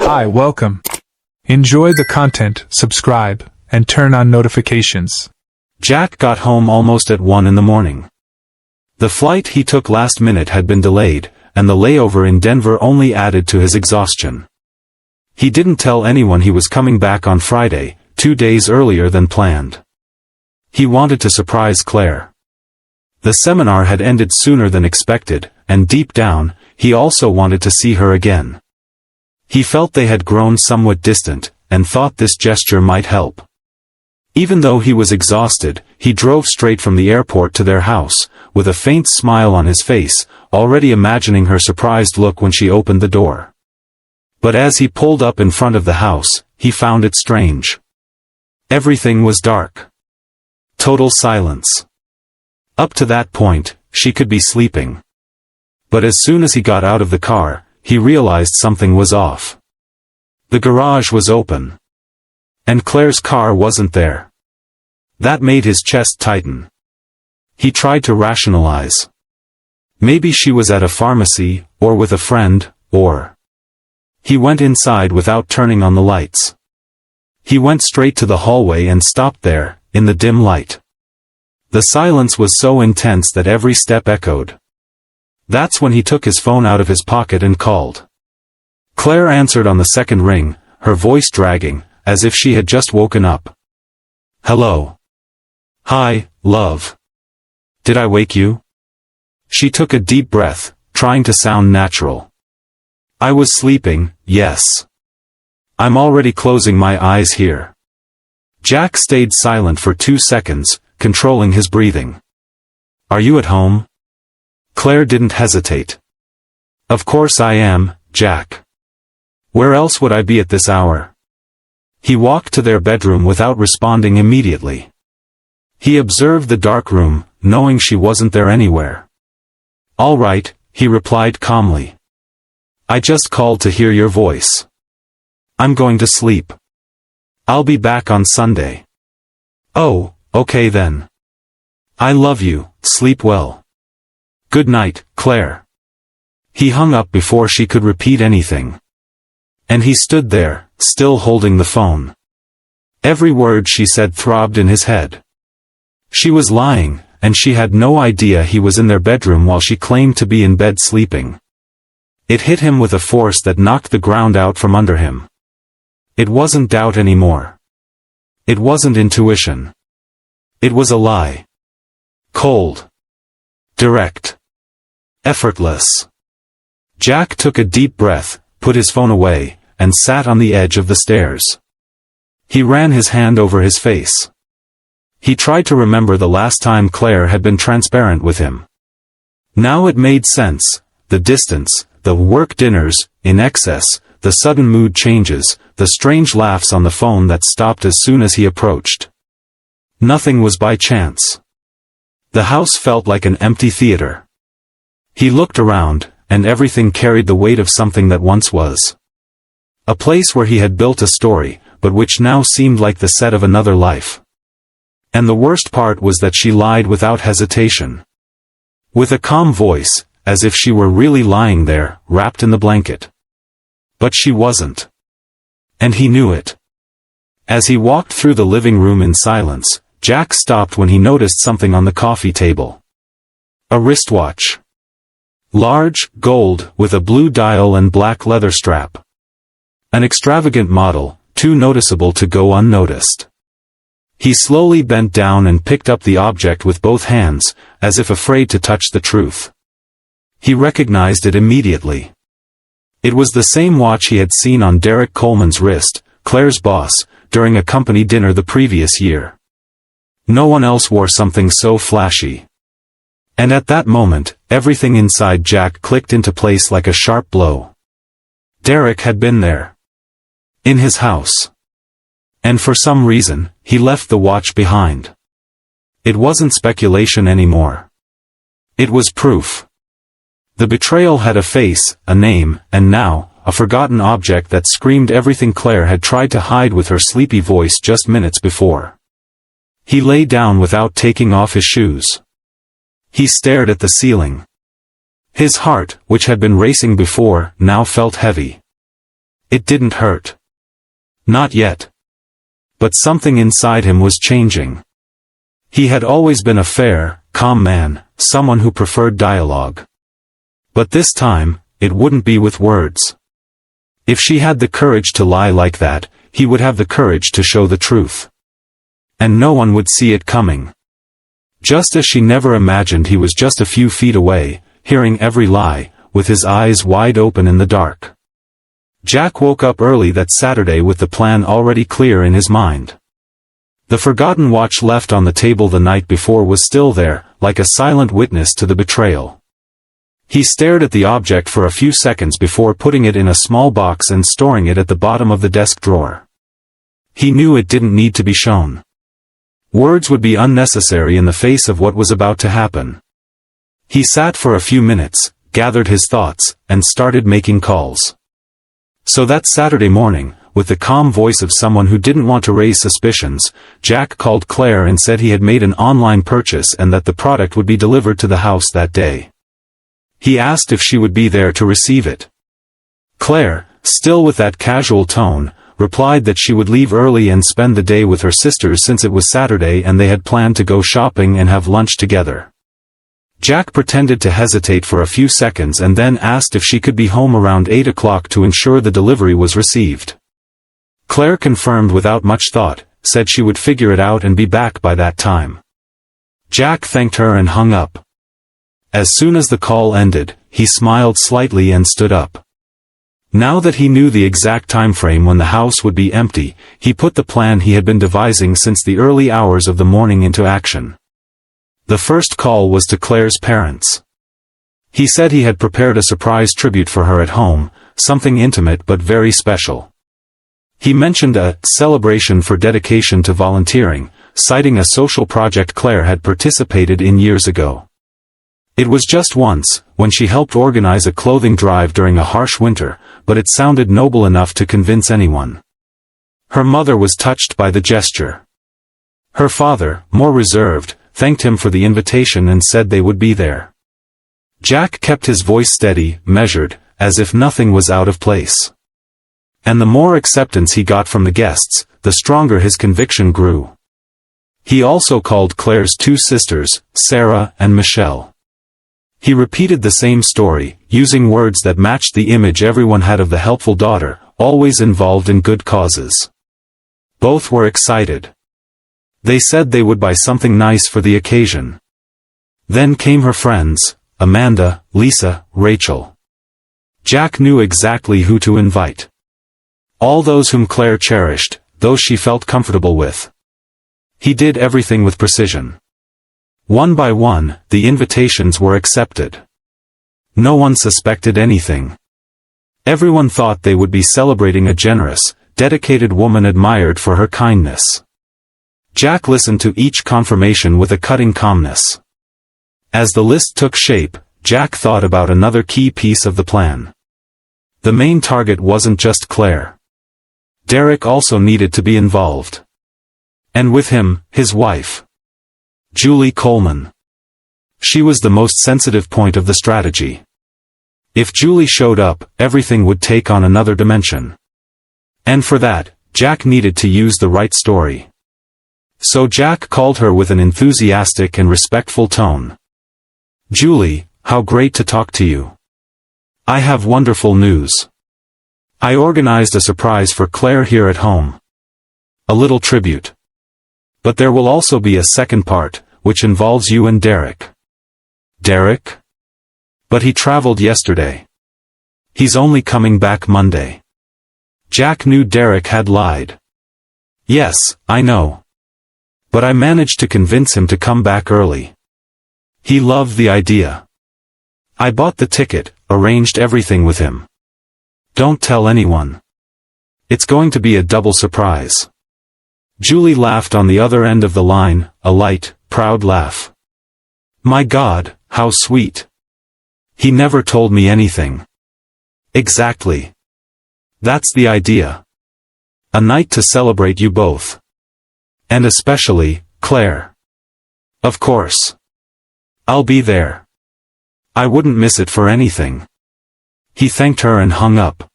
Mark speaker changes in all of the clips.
Speaker 1: Hi, welcome. Enjoy the content, subscribe, and turn on notifications.
Speaker 2: Jack got home almost at 1 in the morning. The flight he took last minute had been delayed, and the layover in Denver only added to his exhaustion. He didn't tell anyone he was coming back on Friday, 2 days earlier than planned. He wanted to surprise Claire. The seminar had ended sooner than expected, and deep down, he also wanted to see her again. He felt they had grown somewhat distant, and thought this gesture might help. Even though he was exhausted, he drove straight from the airport to their house, with a faint smile on his face, already imagining her surprised look when she opened the door. But as he pulled up in front of the house, he found it strange. Everything was dark. Total silence. Up to that point, she could be sleeping. But as soon as he got out of the car, he realized something was off. The garage was open. And Claire's car wasn't there. That made his chest tighten. He tried to rationalize. Maybe she was at a pharmacy, or with a friend, or... He went inside without turning on the lights. He went straight to the hallway and stopped there, in the dim light. The silence was so intense that every step echoed. That's when he took his phone out of his pocket and called. Claire answered on the second ring, her voice dragging, as if she had just woken up. Hello. Hi, love. Did I wake you? She took a deep breath, trying to sound natural. I was sleeping, yes. I'm already closing my eyes here. Jack stayed silent for 2 seconds, controlling his breathing. Are you at home? Claire didn't hesitate. Of course I am, Jack. Where else would I be at this hour? He walked to their bedroom without responding immediately. He observed the dark room, knowing she wasn't there anywhere. All right, he replied calmly. I just called to hear your voice. I'm going to sleep. I'll be back on Sunday. Oh, okay then. I love you, sleep well. Good night, Claire. He hung up before she could repeat anything. And he stood there, still holding the phone. Every word she said throbbed in his head. She was lying, and she had no idea he was in their bedroom while she claimed to be in bed sleeping. It hit him with a force that knocked the ground out from under him. It wasn't doubt anymore. It wasn't intuition. It was a lie. Cold. Direct. Effortless. Jack took a deep breath, put his phone away, and sat on the edge of the stairs. He ran his hand over his face. He tried to remember the last time Claire had been transparent with him. Now it made sense, the distance, the work dinners, in excess, the sudden mood changes, the strange laughs on the phone that stopped as soon as he approached. Nothing was by chance. The house felt like an empty theater. He looked around, and everything carried the weight of something that once was. A place where he had built a story, but which now seemed like the set of another life. And the worst part was that she lied without hesitation. With a calm voice, as if she were really lying there, wrapped in the blanket. But she wasn't. And he knew it. As he walked through the living room in silence, Jack stopped when he noticed something on the coffee table. A wristwatch. Large, gold, with a blue dial and black leather strap. An extravagant model, too noticeable to go unnoticed. He slowly bent down and picked up the object with both hands, as if afraid to touch the truth. He recognized it immediately. It was the same watch he had seen on Derek Coleman's wrist, Claire's boss, during a company dinner the previous year. No one else wore something so flashy. And at that moment, everything inside Jack clicked into place like a sharp blow. Derek had been there. In his house. And for some reason, he left the watch behind. It wasn't speculation anymore. It was proof. The betrayal had a face, a name, and now, a forgotten object that screamed everything Claire had tried to hide with her sleepy voice just minutes before. He lay down without taking off his shoes. He stared at the ceiling. His heart, which had been racing before, now felt heavy. It didn't hurt. Not yet. But something inside him was changing. He had always been a fair, calm man, someone who preferred dialogue. But this time, it wouldn't be with words. If she had the courage to lie like that, he would have the courage to show the truth. And no one would see it coming. Just as she never imagined, he was just a few feet away, hearing every lie, with his eyes wide open in the dark. Jack woke up early that Saturday with the plan already clear in his mind. The forgotten watch left on the table the night before was still there, like a silent witness to the betrayal. He stared at the object for a few seconds before putting it in a small box and storing it at the bottom of the desk drawer. He knew it didn't need to be shown. Words would be unnecessary in the face of what was about to happen. He sat for a few minutes, gathered his thoughts, and started making calls. So that Saturday morning, with the calm voice of someone who didn't want to raise suspicions, Jack called Claire and said he had made an online purchase and that the product would be delivered to the house that day. He asked if she would be there to receive it. Claire, still with that casual tone, replied that she would leave early and spend the day with her sisters since it was Saturday and they had planned to go shopping and have lunch together. Jack pretended to hesitate for a few seconds and then asked if she could be home around 8 o'clock to ensure the delivery was received. Claire confirmed without much thought, said she would figure it out and be back by that time. Jack thanked her and hung up. As soon as the call ended, he smiled slightly and stood up. Now that he knew the exact time frame when the house would be empty, he put the plan he had been devising since the early hours of the morning into action. The first call was to Claire's parents. He said he had prepared a surprise tribute for her at home, something intimate but very special. He mentioned a celebration for dedication to volunteering, citing a social project Claire had participated in years ago. It was just once, when she helped organize a clothing drive during a harsh winter, but it sounded noble enough to convince anyone. Her mother was touched by the gesture. Her father, more reserved, thanked him for the invitation and said they would be there. Jack kept his voice steady, measured, as if nothing was out of place. And the more acceptance he got from the guests, the stronger his conviction grew. He also called Claire's two sisters, Sarah and Michelle. He repeated the same story, using words that matched the image everyone had of the helpful daughter, always involved in good causes. Both were excited. They said they would buy something nice for the occasion. Then came her friends, Amanda, Lisa, Rachel. Jack knew exactly who to invite. All those whom Claire cherished, those she felt comfortable with. He did everything with precision. One by one, the invitations were accepted. No one suspected anything. Everyone thought they would be celebrating a generous, dedicated woman admired for her kindness. Jack listened to each confirmation with a cutting calmness. As the list took shape, Jack thought about another key piece of the plan. The main target wasn't just Claire. Derek also needed to be involved. And with him, his wife, Julie Coleman. She was the most sensitive point of the strategy. If Julie showed up, everything would take on another dimension. And for that, Jack needed to use the right story. So Jack called her with an enthusiastic and respectful tone. "Julie, how great to talk to you. I have wonderful news. I organized a surprise for Claire here at home. A little tribute. But there will also be a second part, which involves you and Derek." "Derek? But he traveled yesterday. He's only coming back Monday." Jack knew Derek had lied. "Yes, I know. But I managed to convince him to come back early. He loved the idea. I bought the ticket, arranged everything with him. Don't tell anyone. It's going to be a double surprise." Julie laughed on the other end of the line, a light, proud laugh. "My God, how sweet. He never told me anything." "Exactly. That's the idea. A night to celebrate you both. And especially, Claire. Of course. I'll be there. I wouldn't miss it for anything." He thanked her and hung up.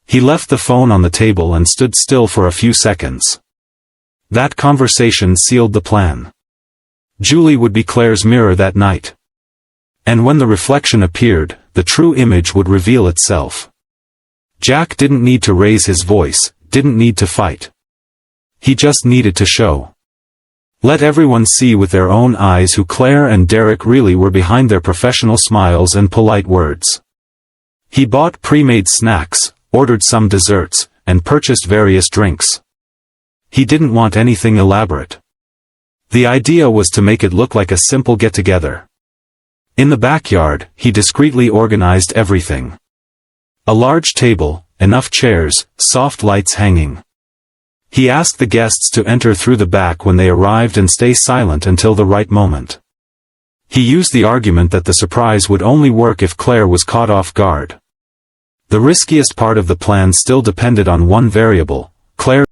Speaker 2: He left the phone on the table and stood still for a few seconds. That conversation sealed the plan. Julie would be Claire's mirror that night. And when the reflection appeared, the true image would reveal itself. Jack didn't need to raise his voice, didn't need to fight. He just needed to show. Let everyone see with their own eyes who Claire and Derek really were behind their professional smiles and polite words. He bought pre-made snacks, ordered some desserts, and purchased various drinks. He didn't want anything elaborate. The idea was to make it look like a simple get-together. In the backyard, he discreetly organized everything. A large table, enough chairs, soft lights hanging. He asked the guests to enter through the back when they arrived and stay silent until the right moment. He used the argument that the surprise would only work if Claire was caught off guard. The riskiest part of the plan still depended on one variable: Claire